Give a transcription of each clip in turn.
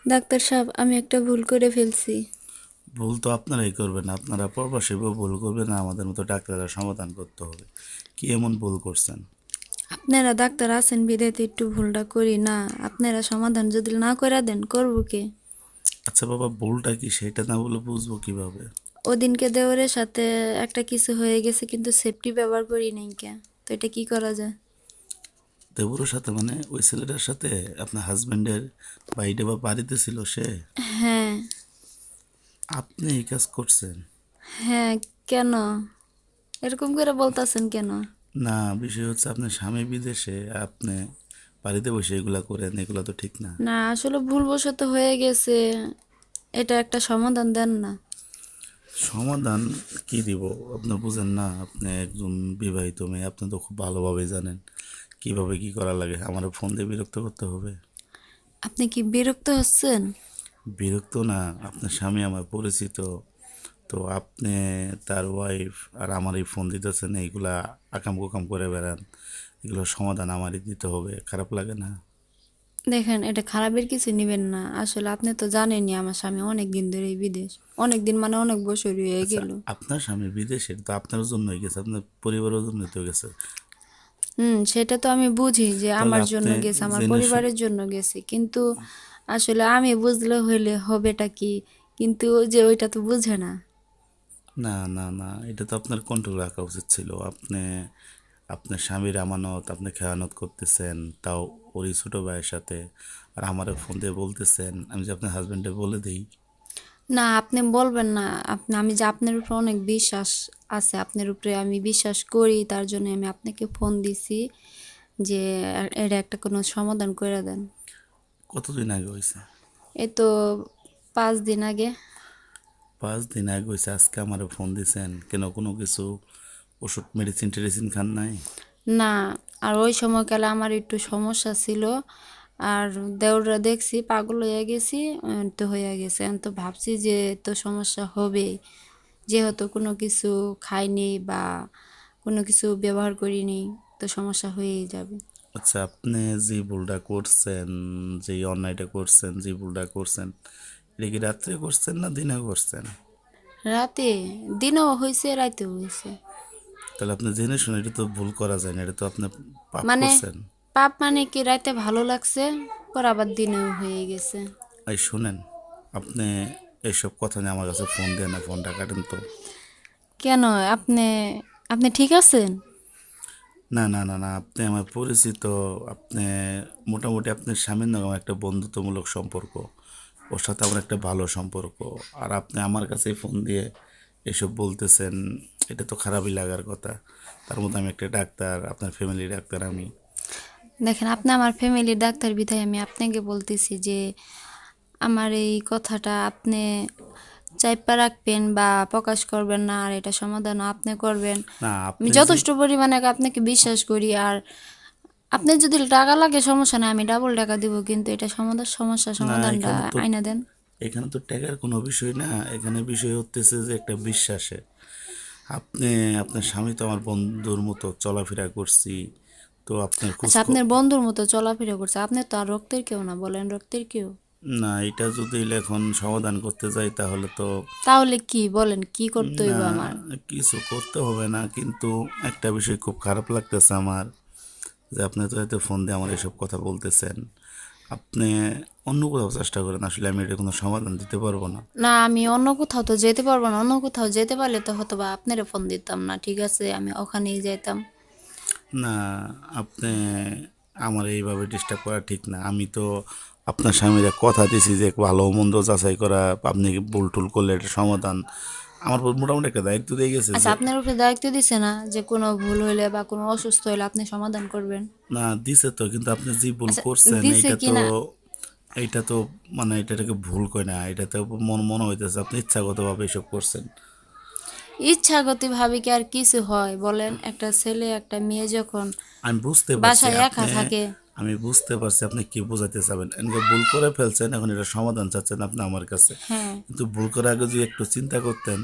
Doctor সাহেব, আমি একটা ভুল করে ফেলছি। ভুল তো আপনারাই করবেন, আপনারা প্রবাসী ভুল করবেন না, আমাদের মতো ডাক্তাররা সমাধান করতে হবে। কি এমন ভুল করছেন? আপনারা ডাক্তার আছেন বিধায় তো একটু ভুলটা করি না। আপনারা সমাধান যদি না করে দেন, করবো কে? আচ্ছা বাবা, ভুলটা কি সেটা না বলে বুঝবো কিভাবে? ওদিনকে দেওরের সাথে একটা কিছু হয়ে গেছে, কিন্তু সেফটি ব্যবহার করি নাই কে? তো এটা কি করা যায়? দেবরের সাথে মানে ওই ছেলেটার সাথে আপনার হাজবেন্ডের বাড়িতে বা বাড়িতে ছিল সে? হ্যাঁ। আপনি এই কাজ করছেন? হ্যাঁ। কেন এরকম করে বলতাছেন কেন? না, বিষয় হচ্ছে আপনার স্বামী বিদেশে, আপনি বাড়িতে বসে এগুলা করেন, এগুলা তো ঠিক না। না, আসলে ভুলবশত হয়ে গেছে। এটা একটা সমাধান দেন না। সমাধান কি দিব? আপনি বুঝেন না, আপনি একজন বিবাহিত মেয়ে, আপনি তো খুব ভালোভাবে জানেন কিভাবে কি করা লাগে। আমার ফোন দিয়ে বিরক্ত করতে হবে? আপনি কি বিরক্ত হচ্ছেন? বিরক্ত না, আপনার স্বামী আমার পরিচিত, তো আপনি তার ওয়াইফ আর আমারই ফোন দিতেছেন, এইগুলা আকাম কুকাম করে বেড়ান, এগুলোর সমাধান আমারই দিতে হবে। খারাপ লাগে না? দেখেন, এটা খারাপের কিছু নিবেন না। আসলে আপনি তো জানেনই আমার স্বামী অনেক দিন ধরেই বিদেশ। অনেক দিন মানে অনেক বছরই হয়ে আচ্ছা, গেল। আপনার স্বামী বিদেশের তো আপনার জন্যই গেছে, আপনার পরিবারের জন্যই তো গেছে। সেটা তো আমি বুঝি যে তাহলে আমার জন্য আপনি গেছে, আমার জেনে পরিবারের জন্য গেছে, কিন্তু আসলে আমি বুঝলে হইলে হবেটা কি? কিন্তু ওই যে ওইটা তো বুঝে না। না না না, এটা তো আপনার কন্ট্রোল রাখা উচিত ছিল। আপনি আপনার স্বামীর আমানত আপনি খেয়ানত করতেছেন, তাও ওরই ছোট ভাইয়ের সাথে। আর আমারে ফোন দিয়ে বলতেছেন আমি যে আপনার হাজবেন্ডে বলে দিই। না, আপনি বলবেন না। আমি যে আপনার উপরে অনেক বিশ্বাস আছে, আপনার উপরে আমি বিশ্বাস করি, তার জন্য আমি আপনাকে ফোন দিছি যে এটা একটা কোনো সমাধান করে দেন। কতদিন আগে হয়েছে? এই তো 5 দিন আগে। 5 দিন আগে হয়েছে, আজকে আমারে ফোন দিছেন কেন? কোনো কিছু ওষুধ মেডিসিন টেডিসিন খান নাই? না, আর ওই সময়কালে আমার একটু সমস্যা ছিল। আর দেওররা দেখছি পাগল হয়ে গেছি। তো হয়ে গেছে, আমি তো ভাবছি যে তো সমস্যা হবে, যেহেতু কোনো কিছু খাইনি বা কোনো কিছু ব্যবহার করিনি, তো সমস্যা হয়েই যাবে। আচ্ছা, আপনি যে ভুলটা করছেন, যে অন্যায়টা করছেন, যে ভুলটা করছেন, এটা কি রাত্রে করছেন না দিনে করছেন? রাতে, দিনেও হয়েছে, রাতেও হয়েছে। তাহলে আপনি জেনে শুনে, এটা তো ভুল করা যায় না, এটা তো আপনি পাপ মানে করছেন। পাপ মানে কি, রাতে ভালো লাগছে, পর আবার দিনেও হয়ে গেছে। এই শোনেন, আপনি এইসব কথা নিয়ে আমার কাছে ফোন দেন না, ফোনটা কাটেন তো। কেন? আপনি আপনি ঠিক আছেন? না না না না, আপনি আমার পরিচিত। আপনি মোটামুটি আপনার স্বামীর নামে আমার একটা বন্ধুত্বমূলক সম্পর্ক, ওর সাথে আমার একটা ভালো সম্পর্ক। আর আপনি আমার কাছেই ফোন দিয়ে এসব বলতেছেন, এটা তো খারাপই লাগার কথা। তার মধ্যে আমি একটা ডাক্তার, আপনার ফ্যামিলি ডাক্তার আমি। দেখেন, আপনি আমার ফ্যামিলির ডাক্তার বিধায় আমি আপনাকে বলতেছি যে আমার এই কথাটা আপনি চাইপা রাখবেন বা প্রকাশ করবেন না, আর এটা সমাধানও আপনি করবেন। না, আমি আপনি যে যথেষ্ট পরিমাণে আপনাকে বিশ্বাস করি। আর আপনি যদি টাকা লাগে সমস্যা নেই, আমি ডাবল টাকা দিব, কিন্তু এটা সমস্যা না, সমাধানটা আইনা দেন। এখানে তো টাকার কোনো বিষয় না, এখানে বিষয় হতেছে যে একটা বিশ্বাসে। আপনি, আপনার স্বামী তো আমার বন্ধুর মতো চলাফেরা করছি, তো আপনার খোঁজ আচ্ছা, আপনার বন্ধুর মতো চলাফেরা করছে, আপনি তো আর রক্তের কেউ না, বলেন রক্তের কেউ। না, এটা যদি এখন সমাধান করতে যাই তাহলে তো। তাহলে কি বলেন, কি করতে না, হইব আমার? কিছু করতে হবে না, কিন্তু একটা বিষয় খুব খারাপ লাগতেছে আমার, যে আপনি তো হয়তো ফোন দিয়ে আমার এসব কথা বলতেছেন। আপনি অন্য কোথাও চেষ্টা করেন, আসলে আমি এটা কোনো সমাধান দিতে পারবো না। না, আমি অন্য কোথাও তো যেতে পারবো না। অন্য কোথাও যেতে পারলে তো হয়তো বা আপনারে ফোন দিতাম না, ঠিক আছে, আমি ওখানেই যাইতাম। না, আপনি আমার এইভাবে ডিস্টার্ব করা ঠিক না। আমি তো আপনার স্বামীরা কথা দিছি যে ভালো মন্দ যাচাই করা, আপনি ভুল টুল করলে এটা সমাধান। আমার উপর মোটামুটি একটা দায়িত্ব দিয়ে গেছে আচ্ছা, যে। আপনার উপরে দায়িত্ব দিছে না যে কোনো ভুল হইলে বা কোনো অসুস্থ হইলে আপনি সমাধান করবেন? না, দিছে তো, কিন্তু আপনি যে ভুল আচ্ছা, করছেন দিছে এইটা কি তো, না? এইটা তো মানে এটাকে ভুল কই না, এটাতে মনে মনে হইতেছে আপনি ইচ্ছাগতভাবে এসব করছেন। ইচ্ছাগতি ভাবে কি আর কিছু হয় বলেন? একটা ছেলে একটা মেয়ে যখন আমি বুঝতে পারছি বাসায় একা আপনি, থাকে। আমি বুঝতে পারছি আপনি কি বোঝাতে চাবেন। এনকে ভুল করে ফেলছেন, এখন এটা সমাধান চাচ্ছেন আপনি আমার কাছে। হ্যাঁ। কিন্তু ভুল করার আগে যদি একটু চিন্তা করতেন।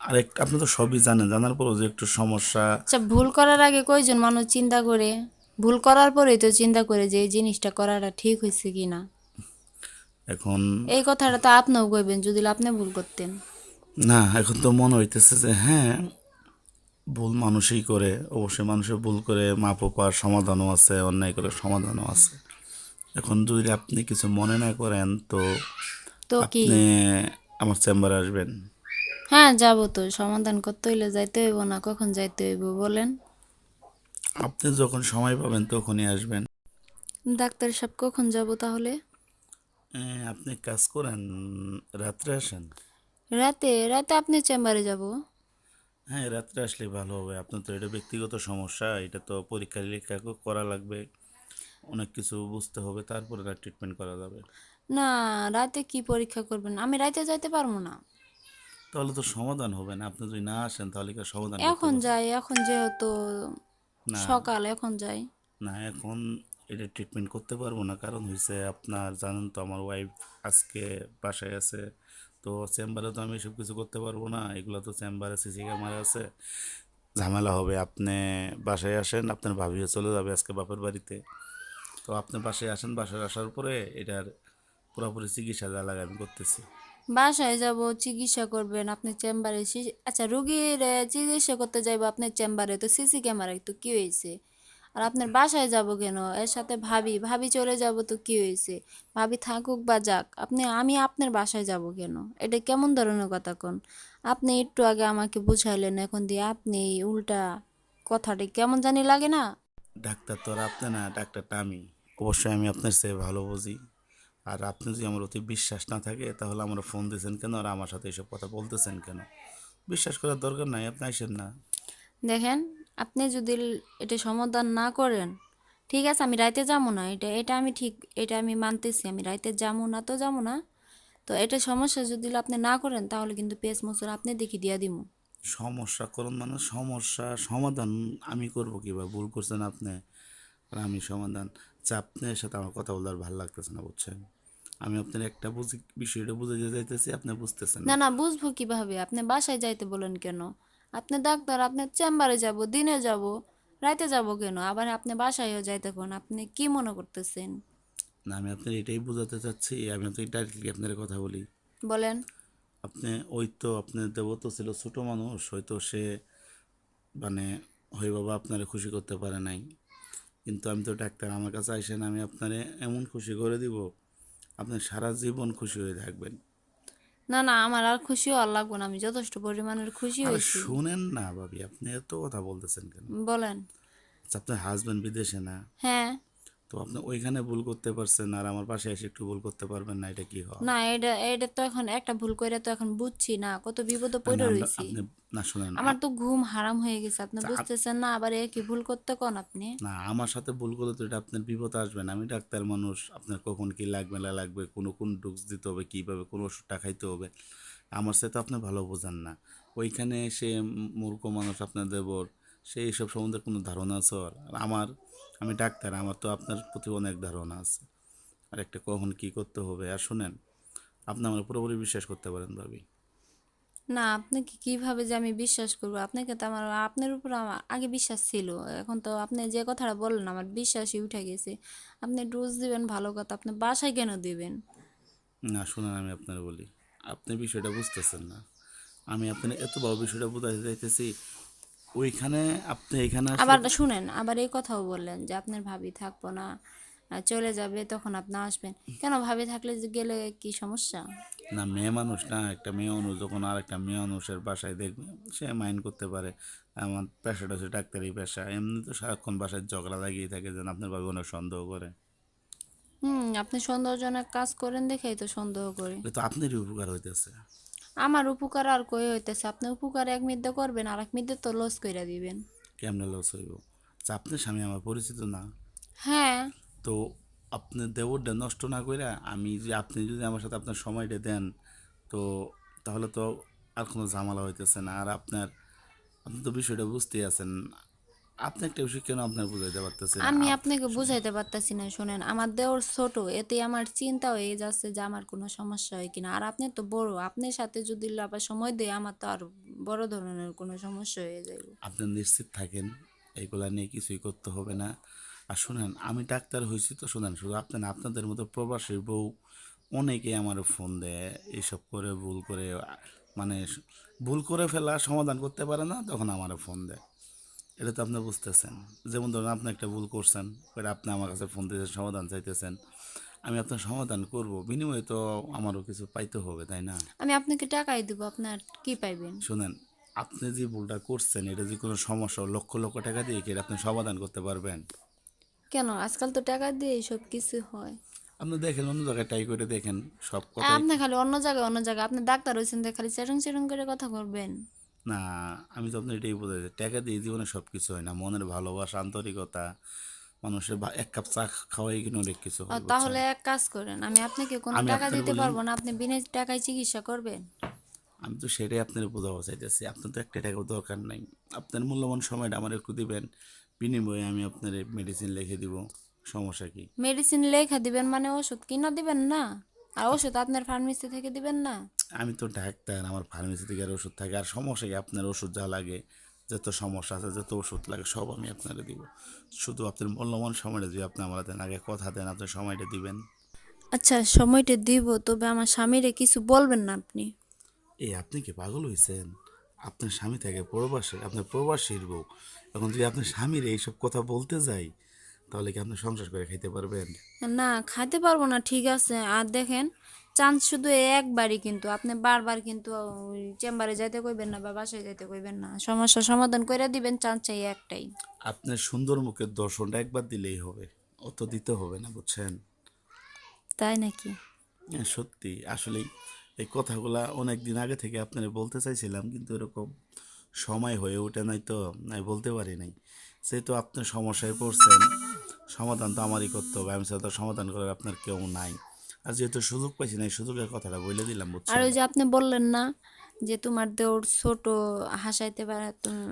আর একটা, আপনি তো সবই জানেন, জানার পরও যে একটু সমস্যা। আচ্ছা, ভুল করার আগে কয়জন মানুষ চিন্তা করে? ভুল করার পরেই তো চিন্তা করে যে এই জিনিসটা করাটা ঠিক হয়েছে কিনা। এখন এই কথাটা তো আপনিও কইবেন যদি আপনি ভুল করতেন। না, এখন তো মনে হইতেছে যে হ্যাঁ, ভুল মানুষই করে, অবশ্যই মানুষের ভুল করে, মাপ পাওয়ার সমাধানও আছে, অন্যায় করে সমাধানও আছে। এখন যদি আপনি কিছু মনে না করেন তো তো কি? আপনি আমার চেম্বারে আসবেন। হ্যাঁ, যাবো তো। সমাধান করতে হইলে যাইতে হইব না? কখন যাইতে হইব বলেন? আপনি যখন সময় পাবেন তখনই আসবেন। ডাক্তার সাহেব কখন যাব তাহলে? আপনি এক কাজ করেন, রাত্রে আসেন। রাতে? রাতে আপনার চেম্বারে যাব? হ্যাঁ, রাত্রে আসলে ভালো হবে। আপনার তো এটা ব্যক্তিগত সমস্যা, এটা তো পরীক্ষা নিরীক্ষা করা লাগবে, অনেক কিছু বুঝতে হবে, তারপরে না ট্রিটমেন্ট করা যাবে। না, রাতে কি পরীক্ষা করবেন? আমি রাতে যাইতে পারবো না। তাহলে তো সমাধান হবে না, আপনি যদি না আসেন তাহলে কি আর সমাধান করতে এখন পারবেন? যাই, এখন যেহেতু না, সকাল, এখন যাই। না, এখন এটা ট্রিটমেন্ট করতে পারবো না, কারণ হয়েছে আপনার জানেন তো আমার ওয়াইফ আজকে বাসায় আছে। তো চেম্বারে তো আমি এসব কিছু করতে পারবো না, এগুলো তো চেম্বারে সিসি ক্যামেরা আছে, ঝামেলা হবে। আপনি বাসায় আসেন, আপনার ভাবিও চলে যাবে আজকে বাপের বাড়িতে। তো আপনি বাসায় আসেন, বাসায় আসার পরে এটার পুরোপুরি চিকিৎসা যা লাগে আমি করতেছি। বাসায় যাব, চিকিৎসা করবেন আপনার চেম্বারে? আচ্ছা, রুগীর চিকিৎসা করতে যাইব আপনার চেম্বারে, তো সিসি ক্যামেরা তো কি হয়েছে? আর আপনার বাসায় যাব কেন? এর সাথে ভাবি ভাবি চলে যাব তো কি হয়েছে? ভাবি থাকুক বা যাক, আমি আপনার বাসায় যাব কেন? এটা কেমন ধরনের কথা কোন? আপনি একটু আগে আমাকে বুঝাইলেন, এখন দিয়ে আপনি এই উল্টা কথাটি কেমন জানি লাগে না? ডাক্তার তো আর আপনি না, ডাক্তারটা আমি। অবশ্যই আমি আপনার চেয়ে ভালো বুঝি। আর আপনি যদি আমার অতি বিশ্বাস না থাকে তাহলে আমার ফোন দিয়েছেন কেন আর আমার সাথে এসব কথা বলতেছেন কেন? বিশ্বাস করার দরকার নাই, আপনি আইসেন না। দেখেন, আপনি যদি এটা সমাধান না করেন, ঠিক আছে আমি রাইতে যাবো না, এটা এটা আমি ঠিক, এটা আমি মানতেছি, আমি রাইতে যাবো না তো যাবো না। তো এটা সমস্যা যদি আপনি না করেন তাহলে কিন্তু পেঁচ মোচড় আপনি দেখি দিয়া দিমু। সমস্যা করুন মানে সমস্যা সমাধান আমি করব কিভাবে? ভুল করছেন আপনি আর আমি সমাধান। আচ্ছা, আপনার সাথে আমার কথা বলতে আর ভালো লাগতেছে না, বুঝছেন? আমি আপনার একটা বিষয়টা বুঝাইতে যাইতেছি, আপনি বুঝতেছেন না না। না, বুঝবো কিভাবে? আপনি বাসায় যাইতে বলেন কেন? আপনি ডাক্তার, আপনার চেম্বারে যাব, দিনে যাব, রাইতে যাব কেন? আবার আপনি বাসায়ও যাইতে কোন? আপনি কি মনে করতেছেন? না, আমি আপনার এটাই বোঝাতে চাচ্ছি, আমি আপনাকে ডাইরেক্টলি আপনার কথা বলি। বলেন। আপনি ওই তো আপনার দেবত ছিল ছোট মানুষ, হয়তো সে মানে হয় বাবা আপনারে খুশি করতে পারে নাই, কিন্তু আমি তো ডাক্তার, আমার কাছে আইসেন, আমি আপনারে এমন খুশি করে দিব, আপনি সারা জীবন খুশি হয়ে থাকবেন। না না, আমার আর খুশি হওয়ার লাগবে না, আমি যথেষ্ট পরিমাণের খুশি আরে হয়েছি। শুনেন না ভাবি, আপনি এত কথা বলতেছেন কেন? বলেন। আচ্ছা, আপনার হাজব্যান্ড বিদেশে না? হ্যাঁ। তো আপনি ওইখানে ভুল করতে পারছেন আর আমার পাশে এসে একটু ভুল করতে পারবেন না, এটা কি হয়? না, এটা এটা তো এখন একটা ভুল করে তো এখন বুঝছি না, কত বিপদে না না, পড়ে আমরা রইছি। আপনি, না শুনেন আমার তো ঘুম হারাম হয়ে গেছে, আপনি আচ্ছা, বুঝতেছেন না? আবার এ কি ভুল করতে কোন আপনি? না আমার সাথে ভুল করলে তো এটা আপনার বিপদ আসবে না, আমি ডাক্তার মানুষ, আপনার কখন কি লাগবে না লাগবে, কোন ডোজ দিতে হবে, কীভাবে কোন ওষুধটা খাইতে হবে, আমার সাথে তো আপনি ভালো বোঝেন না। ওইখানে সে মূর্খ মানুষ আপনার দেবর, সে এইসব সম্বন্ধে কোনো ধারণা আছে ওর? আর আমি ডাক্তার, আমার তো আপনার প্রতি অনেক ধারণা আছে, আর একটা কখন কি করতে হবে। আর শুনেন, আপনি আমার পুরোপুরি বিশ্বাস করতে পারেন ভাবি। না, আপনাকে কিভাবে যে আমি বিশ্বাস করবো? আপনাকে তো আমার, আপনার উপর আমার আগে বিশ্বাস ছিল, এখন তো আপনি যে কথাটা বললেন আমার বিশ্বাসই উঠে গেছে। আপনি ডোজ দিবেন ভালো কথা, আপনি বাসায় কেন দিবেন? না শুনেন, আমি আপনার বলি, আপনি বিষয়টা বুঝতেছেন না। আমি আপনার এত বড় বিষয়টা বোঝাতে চাইতেছি, ওইখানে আপনি এখানে আসলে আবার শুনেন, আবার এই কথাও বললেন যে আপনার ভাবি থাকবো না, চলে যাবে, তখন আপনি আসবেন কেন? ভাবি থাকলে যে গেলে কি সমস্যা? না, মেয়ে মানুষ না, একটা মেয়ে মানুষ যখন আর একটা মেয়ে মানুষের বাসায় দেখবে, সে মাইন্ড করতে পারে। আমার পেশাটা হচ্ছে ডাক্তারি পেশা, এমনি তো সারাক্ষণ বাসায় ঝগড়া লাগিয়ে থাকে, যেন আপনার ভাবে অনেক সন্দেহ করে। আপনি সন্দেহজনক কাজ করেন দেখেই তো সন্দেহ করি। এটা তো আপনারই উপকার হইতেছে। আমার উপকার আর কই হইতেছে? আপনি উপকার এক মিদ্যে করবেন আর এক মিদ্যে তো লস কইরা দিবেন। কেমনে লস হইব? আচ্ছা, আপনার স্বামী আমার পরিচিত না? হ্যাঁ। তো আপনার দেবরটা নষ্ট না কইরা আপনি যদি আমার সাথে আপনার সময়টা দেন, তো তাহলে তো আর কোনো ঝামেলা হইতেছে না। আর আপনি তো বিষয়টা বুঝতেই আছেন। আপনি একটা বিষয় কেন আপনার বুঝাইতে পারতেছি না? আমি আপনাকে বুঝাইতে পারতাছি না, শোনেন, আমার দেওর ছোট, এতে আমার চিন্তা হয়ে যাচ্ছে যে আমার কোনো সমস্যা হয় কিনা। আর আপনি তো বড়, আপনার সাথে যদি আবার সময় দেয় আমার তো আর বড় ধরনের কোনো সমস্যা হয়ে যাবে। আপনি নিশ্চিত থাকেন, এগুলা নিয়ে কিছুই করতে হবে না। আর শুনেন, আমি ডাক্তার হইছি তো, শুনেন, শুধু আপনি না, আপনাদের মতো প্রবাসী বউ অনেকেই আমার ফোন দেয় এইসব করে ভুল করে, মানে ভুল করে ফেলা সমাধান করতে পারে না, তখন আমার ফোন দেয়। এটা তো আপনি বুঝতেছেন। যেমন ধরুন আপনি একটা ভুল করছেন, করে আপনি আমার কাছে ফোন দিয়েছেন, সমাধান চাইতেছেন, আমি আপনার সমাধান করব, বিনিময়ে তো আমারও কিছু পাইতে হবে, তাই না? আমি আপনাকে টাকাই দিব, আপনার কি পাইবেন? শুনেন, আপনি যে ভুলটা করছেন এটা যে কোনো সমস্যা লক্ষ লক্ষ টাকা দিয়ে কি এটা আপনি সমাধান করতে পারবেন? কেন, আজকাল তো টাকা দিয়ে সব কিছু হয়। আপনি দেখেন অন্য জায়গায় ট্রাই করে দেখেন, সব কথাই। আপনি খালি অন্য জায়গায় আপনি ডাক্তার হয়েছেন যে খালি চেরং চেরং করে কথা বলবেন। না, আমি তো আপনার এটাই বোঝাই, টাকা দিয়ে জীবনে সব কিছু হয় না, মনের ভালোবাসা, আন্তরিকতা, মানুষের এক কাপ চা খাওয়াই কিন্তু অনেক কিছু হয়, বুঝছেন? তাহলে এক কাজ করেন, আমি আপনাকে কোনো আমি টাকা আপনার দিতে বলি, পারবো না, আপনি বিনা টাকায় চিকিৎসা করবেন। আমি তো সেটাই আপনার বোঝাবো চাইতেছি, আপনার তো একটা টাকাও দরকার নাই। আপনার মূল্যবান সময়টা আমার একটু দিবেন, বিনিময়ে আমি আপনার মেডিসিন লিখে দিব, সমস্যা কি? মেডিসিন লেখা দিবেন মানে ওষুধ কিনা দিবেন না? আর ওষুধ আপনার ফার্মেসি থেকে দিবেন না? আমি তো ডাক্তার, আমার ফার্মেসি থেকে আর ওষুধ থাকে, আর সমস্যা কি? আপনার ওষুধ যা লাগে, যত সমস্যা আছে, যত ওষুধ লাগে সব আমি আপনাকে দিব। শুধু আপনার মূল্যবান সময়টা যদি আপনি আমার দেন, আগে কথা দেন আপনার সময়টা দিবেন। আচ্ছা, সময়টা দিব, তবে আমার স্বামীরে কিছু বলবেন না আপনি। এই আপনি কি পাগল হয়েছেন? আপনার স্বামী থাকে প্রবাসে, আপনার প্রবাসীর বউ, এখন যদি আপনার স্বামীর এইসব কথা বলতে যাই, তাহলে কি আপনি সংসার করে খাইতে পারবেন? না, খাইতে পারবো না, ঠিক আছে। আর দেখেন, চান্স শুধু এই একবারই, কিন্তু আপনি বারবার কিন্তু ওই চেম্বারে যাইতে কইবেন না বা বাসায় যাইতে কইবেন না, সমস্যার সমাধান করে দিবেন, চান্স চাই একটাই। আপনার সুন্দর মুখের দর্শনটা একবার দিলেই হবে, অত দিতে হবে না, বুঝছেন? তাই নাকি? হ্যাঁ, সত্যি আসলেই এই কথাগুলা অনেক দিন আগে থেকে আপনারা বলতে চাইছিলাম, কিন্তু এরকম সময় হয়ে ওঠে নাই, তো নাই বলতে পারি নাই। যেহেতু আপনি সমস্যায় পড়ছেন, সমাধান তো আমারই করতে হবে, আমি ছাড়া তো সমাধান করার আপনার কেউ নাই। আর যেহেতু সুযোগ পাইছি না, এই সুযোগের কথাটা বলে দিলাম, আর বুঝছেন? ওই যে আপনি বললেন না যে তোমার দেওর ছোট, হাসাইতে পারে,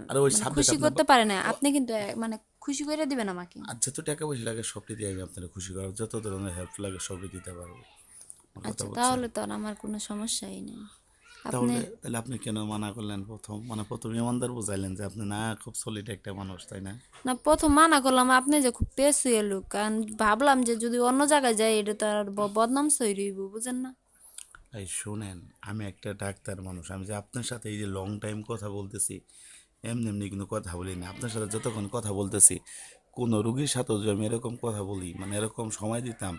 আর ওই মানে সাবজেক্ট খুশি আপনার করতে পারে না, আপনি কিন্তু মানে খুশি করে দিবেন আমাকে। আর যত টাকা পয়সা লাগে সবটি দিয়ে আমি আপনার খুশি করার, যত ধরনের হেল্প লাগে সবই দিতে পারবো। আমার কথা আচ্ছা, বুঝছেন? তাহলে তো আর আমার কোনো সমস্যাই নেই। আপনি, তাহলে তাহলে আপনি কেন মানা করলেন প্রথম? মানে প্রথম ইমানদার বুঝাইলেন যে আপনি না, খুব সলিড একটা মানুষ, তাই না? না, প্রথম মানা করলাম আপনি যে খুব পেছুয়ে লোক, কারণ ভাবলাম যে যদি অন্য জায়গায় যাই এটা তো আর বদনাম সই হইব, বুঝেন না? এই শোনেন, আমি একটা ডাক্তার মানুষ, আমি যে আপনার সাথে এই যে লং টাইম কথা বলতেছি, এমনি এমনি কিন্তু কথা বলি না। আপনার সাথে যতক্ষণ কথা বলতেছি, কোনো রুগীর সাথেও যদি আমি এরকম কথা বলি, মানে এরকম সময় দিতাম,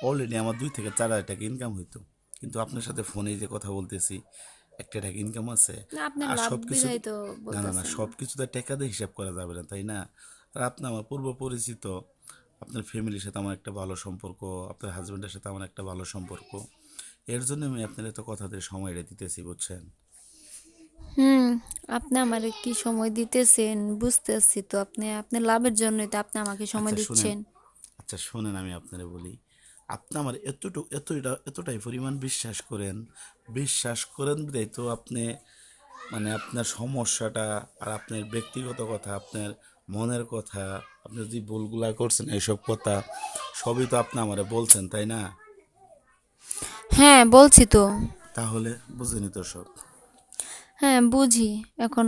অলরেডি আমার 2 থেকে 4 হাজার টাকা ইনকাম হইতো। কিন্তু আপনার সাথে ফোনে যে কথা বলতেছি, একটা টাকা ইনকাম আছে। না, আপনার আর লাভ সব কিছু, বিধাই তো না না না, বলতেছেন। সব কিছু তো টাকা দিয়ে হিসাব করা যাবে না, তাই না? আর আপনি আমার পূর্ব পরিচিত, আপনার ফ্যামিলির সাথে আমার একটা ভালো সম্পর্ক, আপনার হাজব্যান্ডের সাথে আমার একটা ভালো সম্পর্ক, এর জন্য আমি আপনার এত কথা দিয়ে সময়টা দিতেছি, বুঝছেন? হুম, আপনি আমারে কি সময় দিতেছেন বুঝতেছি তো, আপনি আপনার লাভের জন্যই তো আপনি আমাকে সময় আচ্ছা শুনেন, দিচ্ছেন। আচ্ছা শুনেন, আমি আপনারে বলি, আপনি আমার এতটাই পরিমাণ বিশ্বাস করেন বিধায় তো আপনি, মানে আপনার সমস্যাটা, আর আপনার ব্যক্তিগত কথা, আপনার মনের কথা, আপনি যে ভুলগুলা করছেন এইসব কথা সবই তো আপনি আমারে বলছেন, তাই না? হ্যাঁ, বলছি তো। তাহলে বুঝেনি তো সব। হ্যাঁ, বুঝি। এখন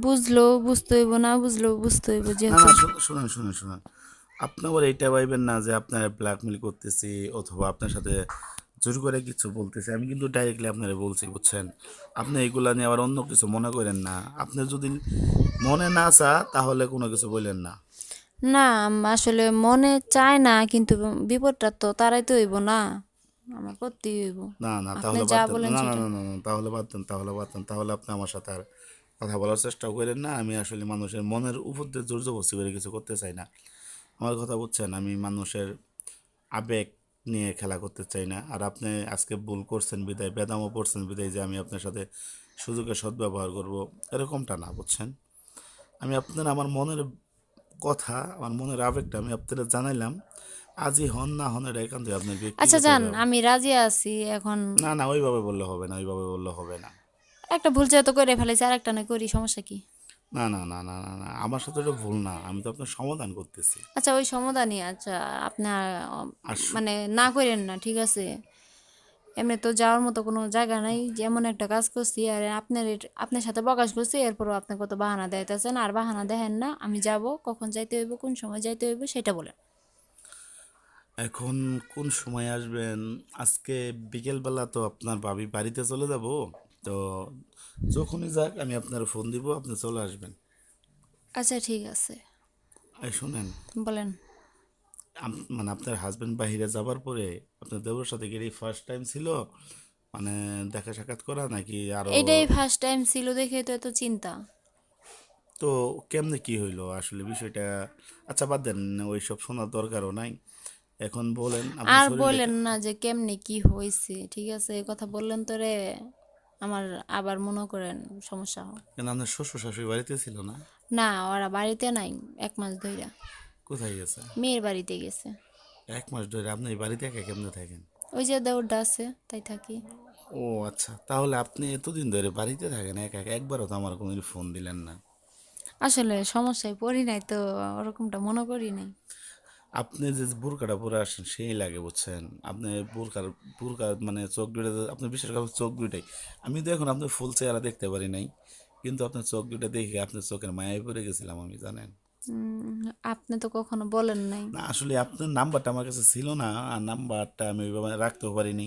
বুঝলেও বুঝতে হইব, না বুঝলেও বুঝতে হইব না যেহেতু। না, শুনুন, আপনি আবার এইটা ভাইবেন না যে আপনার ব্ল্যাকমেল করতেছি, অথবা আপনার সাথে জোর করে কিছু বলতেছি। আমি কিন্তু ডাইরেক্টলি আপনারে বলছি, বুঝছেন? আপনি এগুলা নিয়ে আবার অন্য কিছু মনে করেন না। আপনি যদি মনে না চা, তাহলে কোনো কিছু বললেন না। না, আসলে মনে চায় না, কিন্তু বিপদটা তো তারাইতে হইব না, আমার করতেই হইব। না না, আপনি তাহলে যা বাদ দেন, বলেন না না সেটা। না না না, তাহলে আপনি আমার সাথে আর কথা বলার চেষ্টাও করেন না। আমি আসলে মানুষের মনের উপর দিয়ে জোর জবরদস্তি করে কিছু করতে চাই না। আমার কথা বুঝছেন? আমি মানুষের আবেগ নিয়ে খেলা করতে চাই না। আর আপনি আজকে ভুল করছেন বিদায়, বেদামও পড়ছেন বিদায় যে আমি আপনার সাথে সুযোগে সদ্ব্যবহার করব, এরকমটা না, বুঝছেন? আমি আপনার আমার মনের কথা, আমার মনের আবেগটা আমি আপনারা জানাইলাম। আজই হন না হন এটা একান্তই আপনার আচ্ছা, ব্যক্তিগত যান, ব্যাপার। আমি রাজি আছি এখন। না না, ওইভাবে বললে হবে না, ওইভাবে বললে হবে না। একটা ভুল যেহেতু করে ফেলেছি, আর একটা না করি, সমস্যা কি? না, আমার সাথে এটা ভুল না, আমি তো আপনার সমাধান করতেছি। আচ্ছা, ওই সমাধানই, আচ্ছা, আপনার আর মানে না করেন না, ঠিক আছে। এমনি তো যাওয়ার মতো কোনো জায়গা নাই, যেমন একটা কাজ করছি আর আপনার সাথে প্রকাশ করছি, এরপরও আপনি কত বাহানা দেখাইতেছেন, আর বাহানা দেখেন না। আমি যাব, কখন যাইতে হইব, কোন সময় যাইতে হইব সেটা বলেন। এখন কোন সময় আসবেন? আজকে বিকেলবেলা তো আপনার ভাবি বাড়িতে চলে যাব। তো যখনই যাক আমি আপনার ফোন দিব, আপনি চলে আসবেন। আচ্ছা ঠিক আছে, এই শুনেন, বলেন। মানে আপনার হাজবেন্ড বাইরে যাবার পরে আপনার দেবর সাথে কি ফার্স্ট টাইম ছিল? মানে দেখা সাক্ষাৎ করা নাকি আরো? এটাই ফার্স্ট টাইম ছিল দেখে তো এত চিন্তা। তো কেমনে কি হইলো আসলে বিষয়টা? আচ্ছা বাদ দেন, ওইসব শোনার দরকারও নাই। এখন বলেন আপনার আর শরীরটা বললেন না যে কেমনে কি হয়েছে, ঠিক আছে, এই কথা বললেন তো রে, আমার আবার মনে করেন সমস্যা হয়। কেন, আপনার শ্বশুর শাশুড়ি বাড়িতে ছিল না? না, ওরা বাড়িতে নাই, 1 মাস ধইরা কোথায় গেছে? মেয়ের বাড়িতে গেছে। 1 মাস ধরে আপনি এই বাড়িতে একা কেমনে থাকেন? ওই যে দেওরটা আছে তাই থাকি। ও আচ্ছা, তাহলে আপনি এতদিন ধরে বাড়িতে থাকেন একা একা, একবারও তো আমার কোনো ফোন দিলেন না। আসলে সমস্যায় পড়ি নাই তো, ওরকমটা মনে করি নাই। আপনি যে বোরকাটা পরে আসেন সেই লাগে, বুঝছেন? আপনি বোরকা মানে চোখ দুটা, আপনি বিশেষ করে চোখ দুইটাই, আমি তো এখন আপনার ফুল চেহারা দেখতে পারি নাই, কিন্তু আপনার চোখ দুটা দেখে আপনার চোখের মায়ায় পড়ে গেছিলাম আমি, জানেন? আপনি তো কখনো বলেন নাই। না আসলে আপনার নাম্বারটা আমার কাছে ছিল না, আর নাম্বারটা আমি ওইভাবে রাখতেও পারিনি।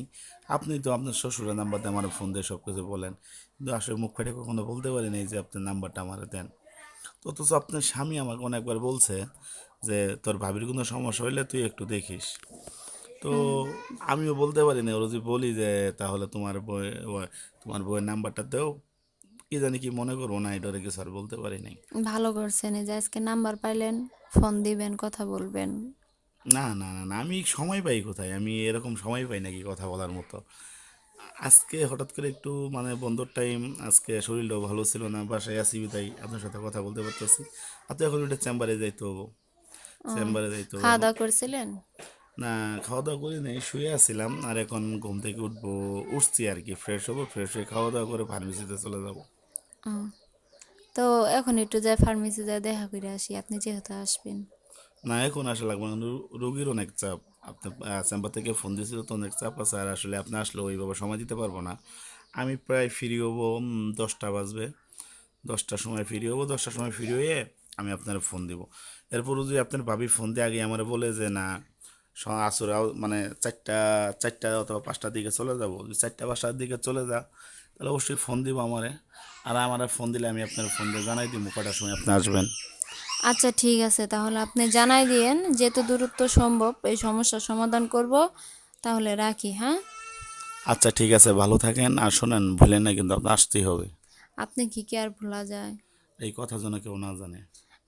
আপনি তো আপনার শ্বশুরের নাম্বার দিয়ে আমার ফোন দিয়ে সব কিছু বলেন, কিন্তু আসলে মুখ ফেটে কখনো বলতে পারিনি যে আপনার নাম্বারটা আমার দেন। তো অথচ আপনার স্বামী আমাকে অনেকবার বলছে যে তোর ভাবির কোনো সমস্যা হইলে তুই একটু দেখিস। তো আমিও বলতে পারি না, ওরা যদি বলি যে তাহলে তোমার বইয়ের নাম্বারটা দাও, কি জানি কি মনে করবো না, এটা কিছু আর বলতে পারি নাই। ভালো করছেন, এই যে আজকে নাম্বার পাইলেন, ফোন দিবেন, কথা বলবেন। না না না না, আমি সময় পাই কোথায়? আমি এরকম সময় পাই নাকি কথা বলার মতো? আজকে হঠাৎ করে একটু মানে বন্ধর টাইম, আজকে শরীরটাও ভালো ছিল না, বাসায় আছি তাই আপনার সাথে কথা বলতে পারতেছি। আর তো এখন ওইটা চেম্বারে যাইতে হবো, ও, চেম্বারে যাইতে হবো খাওয়া এখন। দাওয়া করছিলেন? না, খাওয়া দাওয়া করি নাই, শুয়ে আছিলাম, আর এখন ঘুম থেকে উঠবো, উঠছি আর কি, ফ্রেশ হবো, ফ্রেশ হয়ে খাওয়া দাওয়া করে ফার্মেসিতে চলে যাব। ও, তো এখন একটু যাই ফার্মেসি যায় দেখা করে আসি, আপনি যেহেতু আসবেন। না এখন আসা লাগবে না, রোগীর অনেক চাপ। আপনার চেম্বার থেকে ফোন দিয়েছিল তো, অনেক চাপ আছে, আর আসলে আপনি আসলে ওইভাবে সময় দিতে পারবো না। আমি প্রায় ফ্রি হবো 10টা বাজবে, 10টার সময় ফ্রি হবো, 10টার সময় ফ্রি হয়ে আমি আপনার ফোন দিব। এরপরও যদি আপনার ভাবি ফোন দিয়ে আগে আমার বলে যে না আসর মানে 4টা অথবা 5টার দিকে চলে যাবো, যদি 4টা 5টার দিকে চলে যা, তাহলে অবশ্যই ফোন দিব আমারে। আর আমার ফোন দিলে আমি আপনার ফোন দিয়ে জানাই দিব কটার সময় আপনি আসবেন। আচ্ছা ঠিক আছে, তাহলে আপনি জানাই দিয়েন, যেহেতু দূরত্ব সম্ভব এই সমস্যার সমাধান করব। তাহলে রাখি, হ্যাঁ? আচ্ছা ঠিক আছে, ভালো থাকেন, আর শোনেন ভুলেন না কিন্তু আপনার আসতেই হবে। আপনি কি আর ভোলা যায়? এই কথা যেন কেউ না জানে।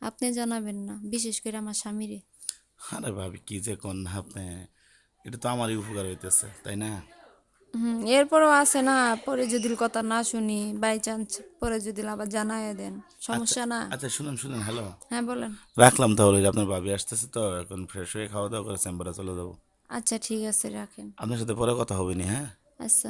আপনি জানাবেন না, বিশেষ করে আমার স্বামীরে। আরে ভাবি কি যে কোন আপনি, এটা তো আমারই উপকার হইতেছে, তাই না? এরপরও আছে না, পরে যদি কথা না শুনি, বাই চান্স পরে যদি আবার জানাই দেন, আচ্ছা সমস্যা না? আচ্ছা, শুনেন শুনেন, হ্যালো, হ্যাঁ বলেন। রাখলাম তাহলে, আপনার ভাবি আসতেছে তো, এখন ফ্রেশ হয়ে খাওয়া দাওয়া করে চেম্বারে চলে যাবো। আচ্ছা ঠিক আছে, রাখেন। আপনার সাথে পরে কথা হবে নি, হ্যাঁ? আচ্ছা।